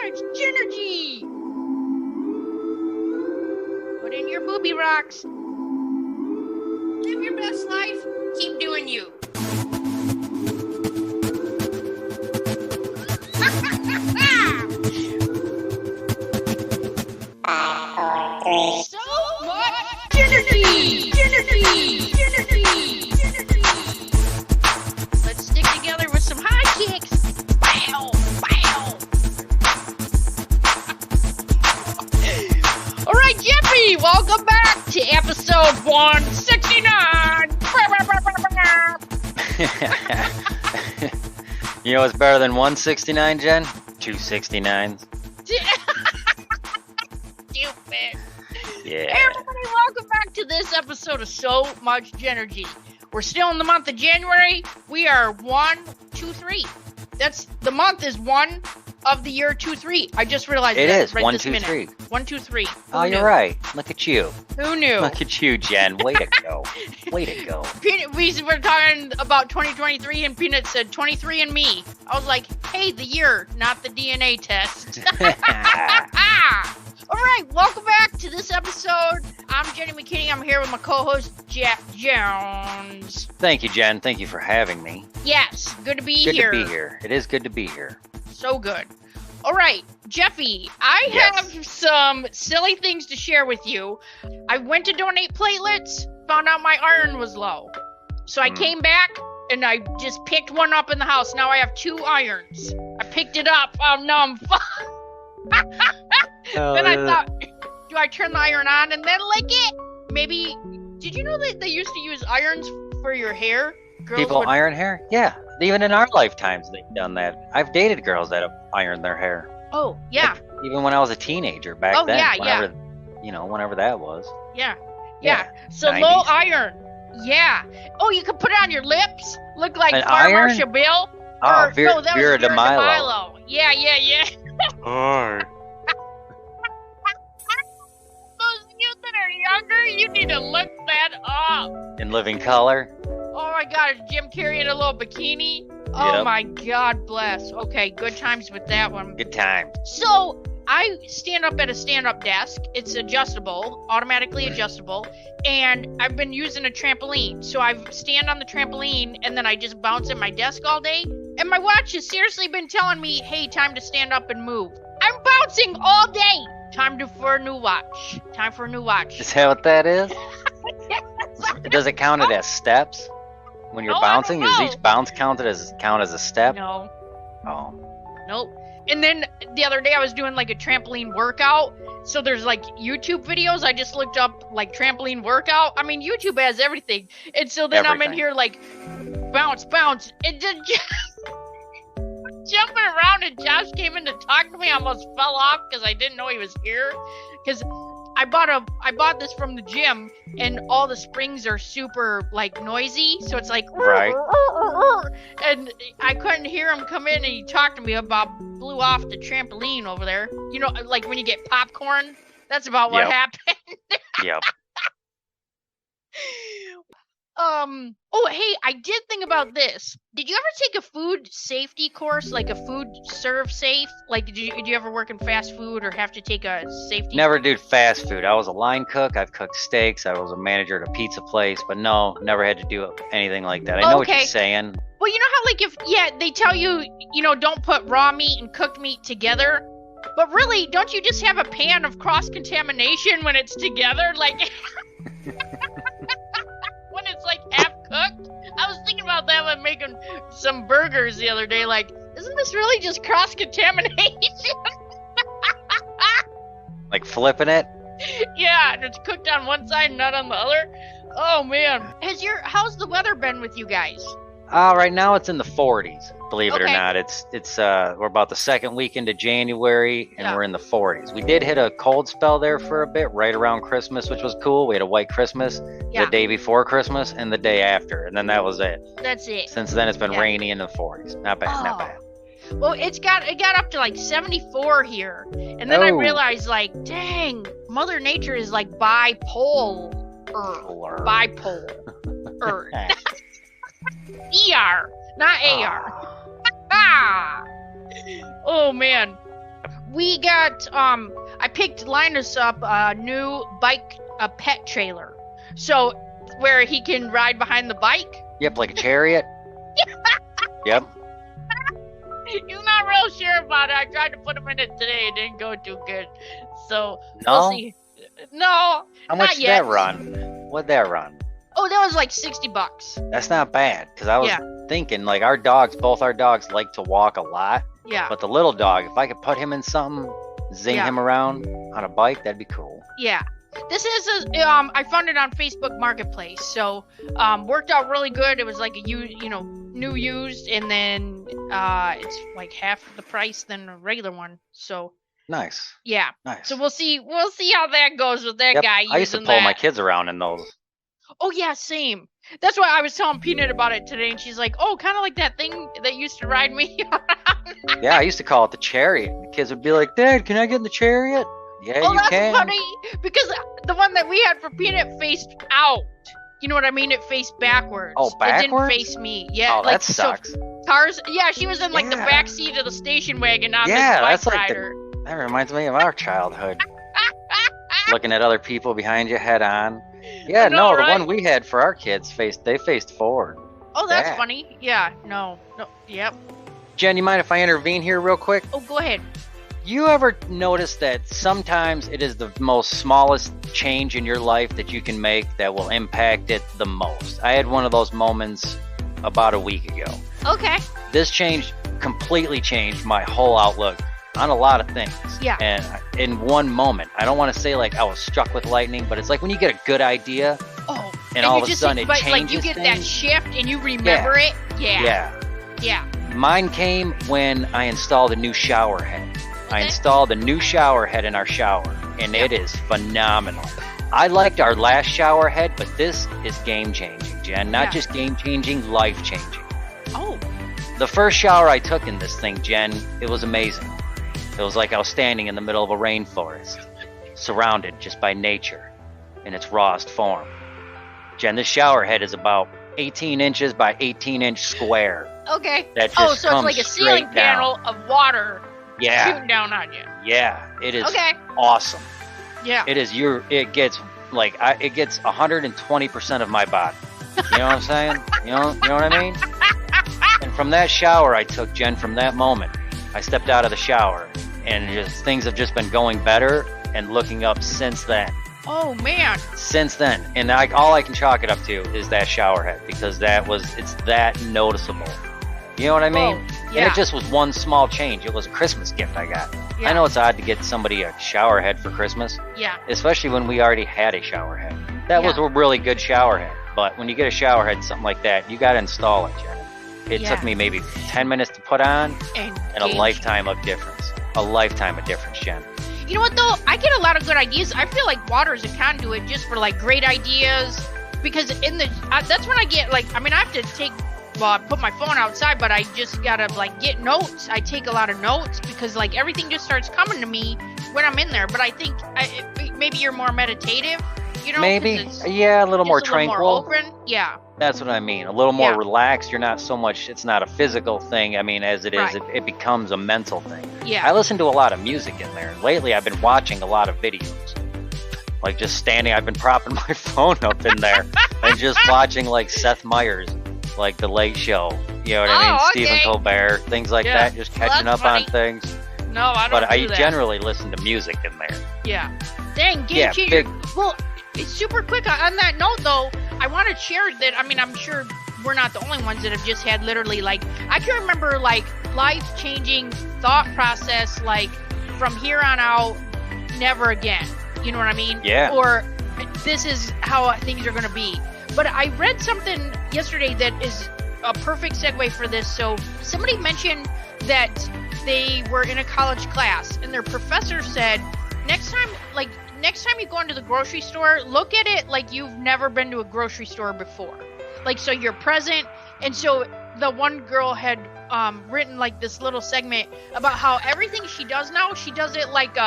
Life&gt. Put in your booby rocks. Live your best life. Keep doing you. So much energy. Let's stick together with some high kicks. Bow, bow. All right, Jeffy, welcome back to episode 169. You know what's better than 169, Jen? 269s. Stupid. Yeah. Hey, everybody, welcome back to this episode of So Much Energy. We're still in the month of January. We are 1, 2, 3. The month is 1 of the year 2, 3. I just realized it that is right 1, this 2, minute. 3. 1, 2, 3. Oh, you're right. Look at you. Who knew? Look at you, Jen. Way to go. Way to go. Peanut, we were talking about 2023, and Peanut said 23 and me. I was like, hey, the year, not the DNA test. All right, welcome back to this episode. I'm Jenny McKinney. I'm here with my co-host, Jeff Jones. Thank you, Jen. Thank you for having me. Yes, good to be Good here. to be here. It is good to be here. So good. All right, Jeffy, I have some silly things to share with you. I went to donate platelets, found out my iron was low. So I came back and I just picked one up in the house. Now I have 2 irons. I picked it up. Oh, no, I'm Then I thought, do I turn the iron on and then lick it? Maybe. Did you know that they used to use irons for your hair? Girls People would... iron hair? Yeah. Even in our lifetimes, they've done that. I've dated girls that have ironed their hair. Oh, yeah. Like, even when I was a teenager back then. Whenever, you know, whenever that was. Yeah. So 90s. low iron. Yeah. Oh, you could put it on your lips. Look like An Fire iron? Marshal Bill. Oh, No, that Vera was Vera DeMilo. Yeah. Oh. Those of you that are younger, you need to look that up. In living color. Oh my God, is Jim Carrey in a little bikini? Oh Yep. my God, bless. Okay, good times with that one. Good time. So I stand up at a stand-up desk. It's adjustable, automatically adjustable, and I've been using a trampoline. So I stand on the trampoline and then I just bounce at my desk all day. And my watch has seriously been telling me, hey, time to stand up and move. I'm bouncing all day. Time for a new watch. Is that what that is? Does it count it as steps? When you're bouncing, is each bounce count as a step? No. Oh. Nope. And then the other day I was doing like a trampoline workout. So there's like YouTube videos. I just looked up like trampoline workout. I mean, YouTube has everything. And so then I'm in here like bounce. And then jumping around, and Josh came in to talk to me. I almost fell off because I didn't know he was here. Because I bought this from the gym, and all the springs are super like noisy, so it's like right. And I couldn't hear him come in, and he talked to me about blew off the trampoline over there. You know, like when you get popcorn. That's about what happened. Yep. Oh, hey, I did think about this. Did you ever take a food safety course, like a food serve safe? Like, did you ever work in fast food or have to take a safety? Never did fast food. I was a line cook. I've cooked steaks. I was a manager at a pizza place, but no, never had to do anything like that. I know what you're saying. Well, you know how, like, they tell you, don't put raw meat and cooked meat together. But really, don't you just have a pan of cross-contamination when it's together? Like... when it's like half cooked. I was thinking about that when making some burgers the other day. Like, isn't this really just cross contamination? Like flipping it? Yeah, and it's cooked on one side and not on the other. Oh man, how's the weather been with you guys? Right now it's in the 40s. Believe it or not, it's we're about the second week into January, and we're in the 40s. We did hit a cold spell there for a bit, right around Christmas, which was cool. We had a white Christmas the day before Christmas and the day after, and then that was it. That's it. Since then, it's been rainy in the 40s. Not bad, not bad. Well, it got up to like 74 here, and then I realized, like, dang, Mother Nature is like bipolar. ER, not AR. Oh man. we got I picked Linus up a new bike, a pet trailer, so where he can ride behind the bike. Yep, like a chariot. Yep. He's not real sure about it. I tried to put him in it today. It didn't go too good. So No? we'll see. No. How much not did yet. that run? What'd that run? Oh, that was like $60. That's not bad, because I was thinking, like, both our dogs like to walk a lot. Yeah. But the little dog, if I could put him in something, zing him around on a bike, that'd be cool. Yeah. This is I found it on Facebook Marketplace, so worked out really good. It was like a new used, and then it's like half the price than a regular one. So nice. Yeah. Nice. So we'll see how that goes with that guy. I used to pull my kids around in those. Oh yeah, same. That's why I was telling Peanut about it today, and she's like, "Oh, kind of like that thing that used to ride me around." Yeah, I used to call it the chariot. The kids would be like, "Dad, can I get in the chariot?" Yeah, you that's can. funny because the one that we had for Peanut faced out. You know what I mean? It faced backwards. Oh, backwards? It didn't face me. Yeah. Oh, like, that sucks. So cars. Yeah, she was in like the back seat of the station wagon on this bike that's rider. That reminds me of our childhood. Looking at other people behind you head on. Yeah, know, the right? one we had for our kids faced forward. Oh, that's funny. Yeah. No. Yep. Jen, you mind if I intervene here real quick? Oh, go ahead. You ever notice that sometimes it is the most smallest change in your life that you can make that will impact it the most? I had one of those moments about a week ago. Okay. This completely changed my whole outlook on a lot of things. Yeah. And in one moment, I don't want to say like I was struck with lightning, but it's like when you get a good idea. Oh. And all of a sudden it changes like you get that shift and you remember it. Yeah. Yeah. Mine came when I installed a new shower head. I installed a new shower head in our shower, and it is phenomenal. I liked our last shower head, but this is game-changing, Jen. Not just game-changing, life-changing. Oh. The first shower I took in this thing, Jen, it was amazing. It was like I was standing in the middle of a rainforest, surrounded just by nature in its rawest form. Jen, this shower head is about 18 inches by 18-inch square. Okay. That just so it's like a ceiling panel of water. Yeah. Shooting down on you. Yeah, it is awesome. Yeah. It is it gets 120% of my body. You know what I'm saying? You know what I mean? And from that shower I took, Jen, from that moment, I stepped out of the shower and things have just been going better and looking up since then. Oh man. Since then. And all I can chalk it up to is that shower head because it's that noticeable. You know what I mean? Yeah. And it just was one small change. It was a Christmas gift I got. Yeah. I know it's odd to get somebody a shower head for Christmas. Yeah. Especially when we already had a shower head. That was a really good shower head. But when you get a shower head, something like that, you got to install it, Jen. It took me maybe 10 minutes to put on and a lifetime of difference. A lifetime of difference, Jen. You know what, though? I get a lot of good ideas. I feel like water is a conduit just for, like, great ideas. Because that's when I get, like, I mean, I have to I put my phone outside, but I just gotta like get notes. I take a lot of notes because like everything just starts coming to me when I'm in there. But I think maybe you're more meditative, you know? Maybe, a little more tranquil. More open. Yeah. That's what I mean. A little more relaxed. You're not so much. It's not a physical thing. I mean, as it is, it becomes a mental thing. Yeah. I listen to a lot of music in there. Lately, I've been watching a lot of videos. Like just standing, I've been propping my phone up in there and just watching like Seth Meyers. Like The Late Show, you know what I mean? Stephen Colbert, things like that, just catching up on things. No, I don't But I do that. generally listen to music in there. Yeah. Dang, game changer. Well, it's super quick. On that note, though, I want to share that, I mean, I'm sure we're not the only ones that have just had literally, like, I can remember, like, life-changing thought process, like, from here on out, never again. You know what I mean? Yeah. Or this is how things are going to be. But I read something yesterday that is a perfect segue for this. So somebody mentioned that they were in a college class and their professor said, next time you go into the grocery store, look at it like you've never been to a grocery store before. Like, so you're present. And so the one girl had written like this little segment about how everything she does now, she does it like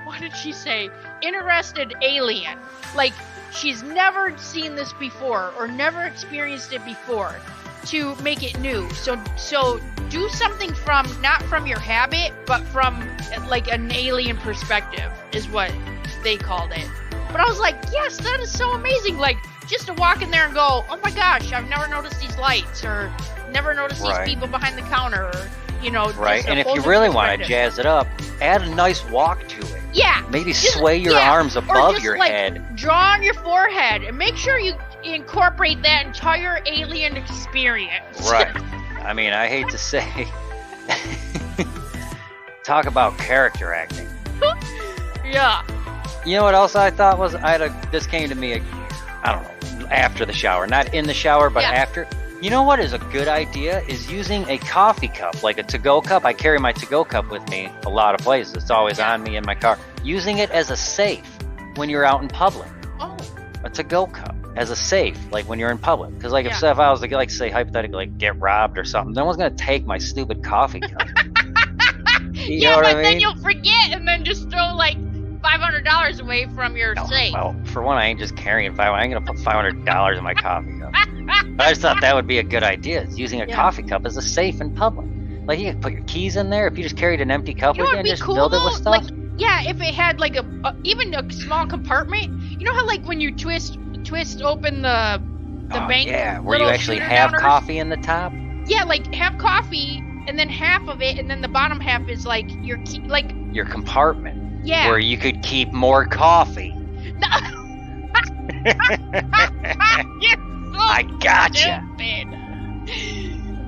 what did she say? Interested alien. Like, she's never seen this before or never experienced it before to make it new. So do something from, not from your habit, but from like an alien perspective is what they called it. But I was like, yes, that is so amazing. Like, just to walk in there and go, oh my gosh, I've never noticed these lights, or never noticed these people behind the counter, or, you know. Right, and if you really want to jazz it up, add a nice walk to it. Yeah. Maybe sway your arms above your head. Draw on your forehead, and make sure you incorporate that entire alien experience. Right. I mean, I hate to say, talk about character acting. Yeah. You know what else I thought was, this came to me, I don't know, after the shower, not in the shower, but after. You know what is a good idea is using a coffee cup, like a to-go cup. I carry my to-go cup with me a lot of places. It's always on me in my car. Using it as a safe when you're out in public. Oh. A to-go cup as a safe, like when you're in public. Because like if I was to, like, say hypothetically, like, get robbed or something, no one's gonna take my stupid coffee cup. You know what I mean? Then you'll forget and then just throw like $500 away from your safe. Well, for one, I ain't just carrying I ain't gonna put $500 in my coffee cup. But I just thought that would be a good idea, is using a coffee cup as a safe in public. Like, you could put your keys in there if you just carried an empty cup with you and just filled it with stuff. Like, yeah, if it had like even a small compartment. You know how like when you twist open the bank, where you actually have coffee in the top. Yeah, like have coffee, and then half of it, and then the bottom half is like your your compartment. Yeah. Where you could keep more coffee. I gotcha.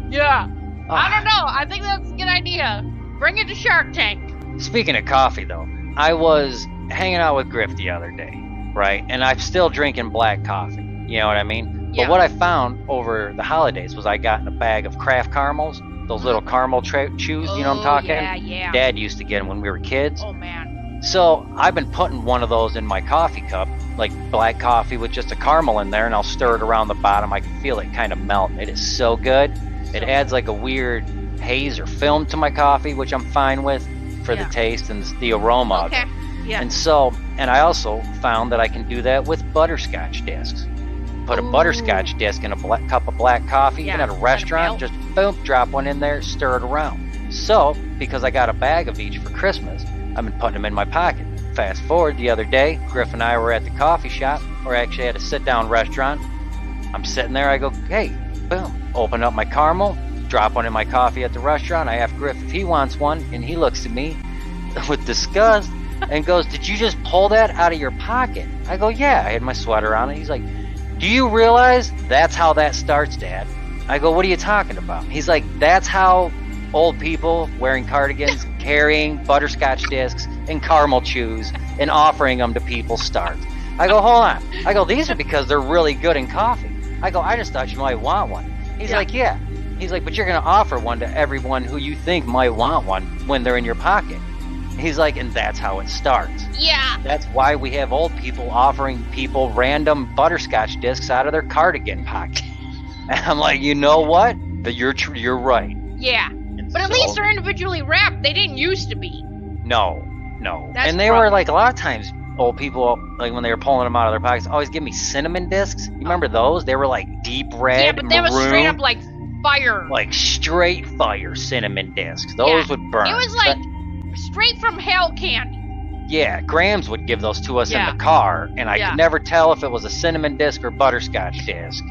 Yeah. I don't know. I think that's a good idea. Bring it to Shark Tank. Speaking of coffee, though, I was hanging out with Griff the other day, right? And I'm still drinking black coffee. You know what I mean? Yeah. But what I found over the holidays was I got in a bag of Kraft caramels, those little caramel chews. You know what I'm talking? Yeah. Dad used to get them when we were kids. Oh, man. So I've been putting one of those in my coffee cup, like black coffee with just a caramel in there, and I'll stir it around the bottom. I can feel it kind of melt. It is so good. It adds like a weird haze or film to my coffee, which I'm fine with for the taste and the aroma. Okay. Yeah. And I also found that I can do that with butterscotch discs. Put a butterscotch disc in a cup of black coffee, even at a restaurant, just boom, drop one in there, stir it around. So, because I got a bag of each for Christmas, I've been putting them in my pocket. Fast forward, the other day, Griff and I were at the coffee shop, or actually at a sit-down restaurant. I'm sitting there, I go, hey, boom, open up my caramel, drop one in my coffee at the restaurant. I ask Griff if he wants one, and he looks at me with disgust and goes, did you just pull that out of your pocket? I go, yeah, I had my sweater on. And he's like, do you realize that's how that starts, Dad? I go, what are you talking about? He's like, that's how old people wearing cardigans, carrying butterscotch discs and caramel chews and offering them to people start. I go, hold on. I go, these are because they're really good in coffee. I go, I just thought you might want one. He's like, yeah. He's like, but you're going to offer one to everyone who you think might want one when they're in your pocket. He's like, and that's how it starts. Yeah. That's why we have old people offering people random butterscotch discs out of their cardigan pocket. And I'm like, you know what? You're right. Yeah. But at least they're individually wrapped. They didn't used to be. No. That's and they were like, a lot of times, old people, like when they were pulling them out of their pockets, always give me cinnamon discs. You remember those? They were like deep red, yeah, but they maroon, was straight up like fire. Like straight fire cinnamon discs. Those would burn. It was like straight from hell candy. Yeah, Grams would give those to us in the car, and I could never tell if it was a cinnamon disc or butterscotch disc.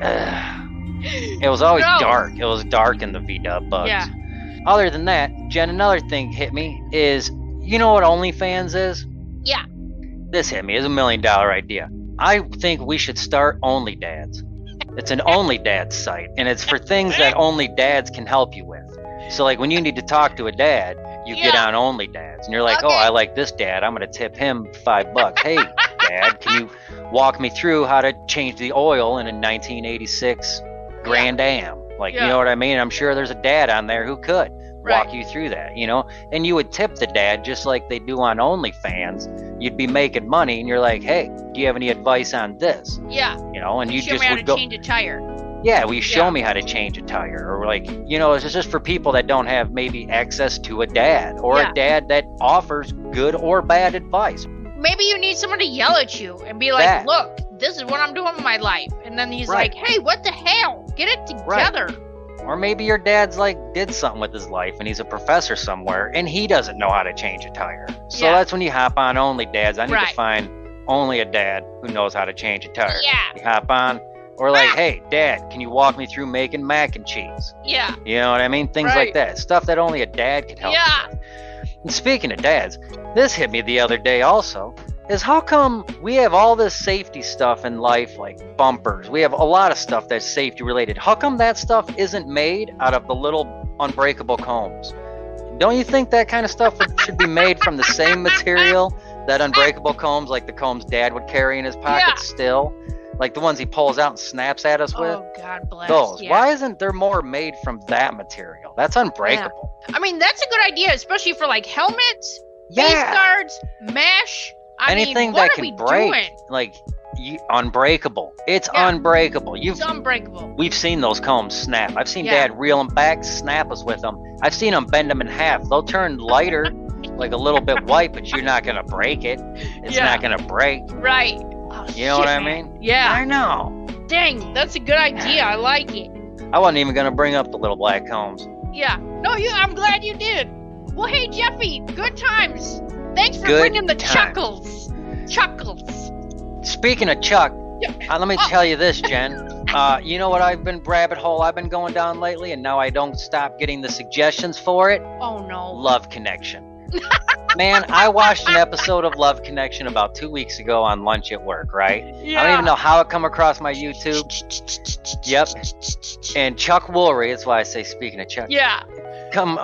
It was always dark. It was dark in the V-Dub bugs. Yeah. Other than that, Jen, another thing hit me is, you know what OnlyFans is? Yeah. This hit me. It's $1 million idea. I think we should start Only Dads. It's an Only Dads site, and it's for things that only dads can help you with. So, like, when you need to talk to a dad, you get on Only Dads, and you're like, oh, I like this dad. I'm going to tip him $5. Hey, Dad, can you walk me through how to change the oil in a 1986 Grand Am? Like, you know what I mean? I'm sure there's a dad on there who could walk you through that, you know? And you would tip the dad just like they do on OnlyFans. You'd be making money, and you're like, hey, do you have any advice on this? Yeah. You know, and you show just me how would to go. change a tire. Yeah, will you show me how to change a tire? Or like, you know, it's just for people that don't have maybe access to a dad, or a dad that offers good or bad advice. Maybe you need someone to yell at you and be like, look, this is what I'm doing with my life. And then he's like, hey, what the hell? Get it together. Or maybe your dad's like did something with his life and he's a professor somewhere and he doesn't know how to change a tire. So that's when you hop on Only Dads. I need to find only a dad who knows how to change a tire. Yeah. You hop on. Or like, hey, Dad, can you walk me through making mac and cheese? Yeah. You know what I mean? Things like that. Stuff that only a dad can help you with. And speaking of dads, this hit me the other day also, is how come we have all this safety stuff in life, like bumpers? We have a lot of stuff that's safety related. How come that stuff isn't made out of the little unbreakable combs? Don't you think that kind of stuff should be made from the same material that unbreakable combs, like the combs Dad would carry in his pocket still? Like the ones he pulls out and snaps at us with? Oh, God bless. Those. Yeah. Why isn't there more made from that material? That's unbreakable. Yeah. I mean, that's a good idea, especially for like helmets, face guards, mesh. Anything that can break. Like, unbreakable. It's unbreakable. It's unbreakable. We've seen those combs snap. I've seen Dad reel them back, snap us with them. I've seen them bend them in half. They'll turn lighter, like a little bit white, but you're not going to break it. It's not going to break. Right. Oh, you know what I mean? Yeah. I know. Dang, that's a good idea. I like it. I wasn't even going to bring up the little black combs. Yeah. No, I'm glad you did. Well, hey, Jeffy, good times. Thanks for bringing the chuckles. Chuckles. Speaking of Chuck, let me tell you this, Jen. You know what I've been going down lately, and now I don't stop getting the suggestions for it? Oh, no. Love Connection. Man, I watched an episode of Love Connection about 2 weeks ago on lunch at work, right? Yeah. I don't even know how it come across my YouTube. Yep. And Chuck Woolery, that's why I say speaking of Chuck. Yeah. Come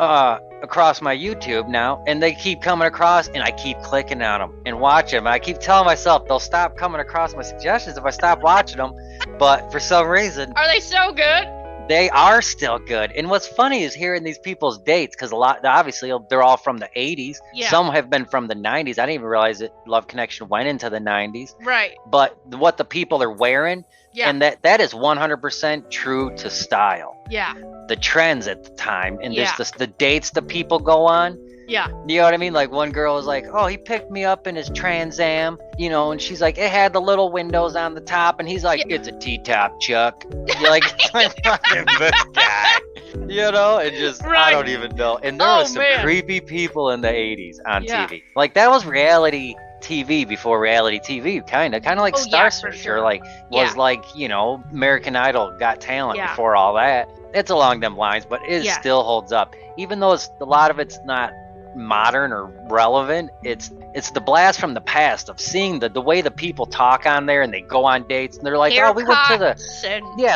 across my YouTube now, and they keep coming across, and I keep clicking on them and watching them. And I keep telling myself they'll stop coming across my suggestions if I stop watching them, but for some reason... Are they so good? They are still good. And what's funny is hearing these people's dates, because obviously they're all from the 80s. Yeah. Some have been from the 90s. I didn't even realize that Love Connection went into the 90s. Right. But what the people are wearing, and that is 100% true to style. Yeah. The trends at the time, and just the dates that people go on. Yeah. You know what I mean? Like one girl was like, oh, he picked me up in his Trans Am, you know, and she's like, it had the little windows on the top, and he's like, it's a T-top, Chuck. You're like, this guy. You know, and just, I don't even know. And there was some creepy people in the 80s on TV. Like that was reality TV before reality TV, kind of like Star Search, or like was like, you know, American Idol Got Talent before all that. It's along them lines, but it still holds up. Even though a lot of it's not modern or relevant, it's the blast from the past of seeing the way the people talk on there, and they go on dates, and they're like, oh, we went to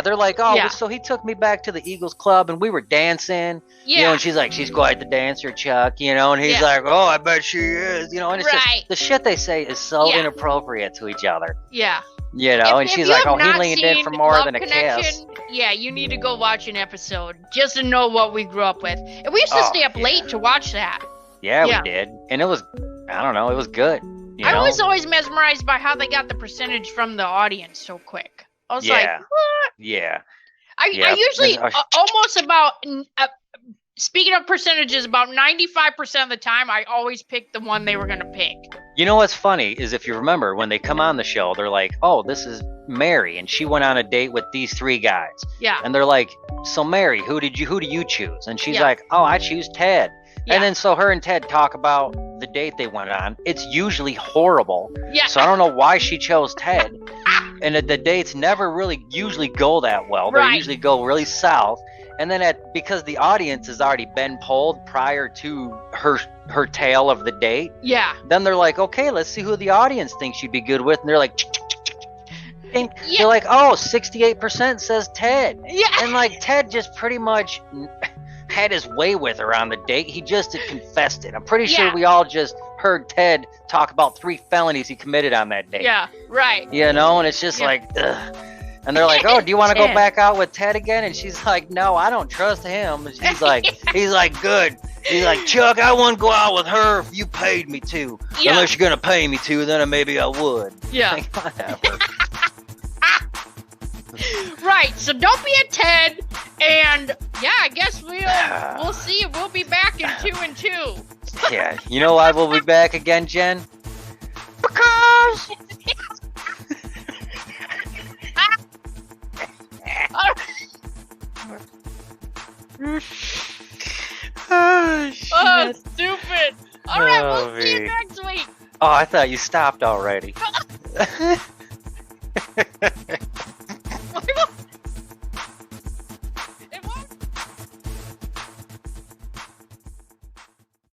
they're like, oh, so he took me back to the Eagles Club, and we were dancing, you know, and she's like, she's quite the dancer, Chuck, you know, and he's like, oh, I bet she is, you know, and it's just the shit they say is so inappropriate to each other. Yeah. You know, and she's like, oh, he leaned in for more than a kiss. Yeah, you need to go watch an episode just to know what we grew up with. And we used to stay up late to watch that. Yeah, we did. And it was, I don't know, it was good. I was always mesmerized by how they got the percentage from the audience so quick. I was like, what? Yeah. I usually almost about, speaking of percentages, about 95% of the time, I always pick the one they were going to pick. You know what's funny is if you remember when they come on the show, they're like, oh, this is Mary, and she went on a date with these 3 guys. Yeah. And they're like, so Mary, who do you choose? And she's like, oh, I choose Ted. Yeah. And then so her and Ted talk about the date they went on. It's usually horrible. Yeah. So I don't know why she chose Ted. And the dates never really usually go that well. They usually go really south. And then because the audience has already been polled prior to her tale of the date. Yeah. Then they're like, okay, let's see who the audience thinks she'd be good with. And they're like, and they're like, oh, 68% says Ted. Yeah. And like Ted just pretty much had his way with her on the date. He just had confessed it. I'm pretty sure we all just heard Ted talk about 3 felonies he committed on that date. Yeah, right. You know, and it's just like, ugh. And they're like, oh, do you want to go back out with Ted again? And she's like, no, I don't trust him. And she's like, he's like, good. He's like, Chuck, I wouldn't go out with her if you paid me to. Yeah. Unless you're going to pay me to, then maybe I would. Yeah. Like, whatever. Right, so don't be a Ted, and yeah, I guess we'll see. We'll be back in 2 and 2. Yeah, you know why we'll be back again, Jen? Because Oh, shit. Oh, stupid. All right, Oh, we'll see you me. next week. Oh, I thought you stopped already.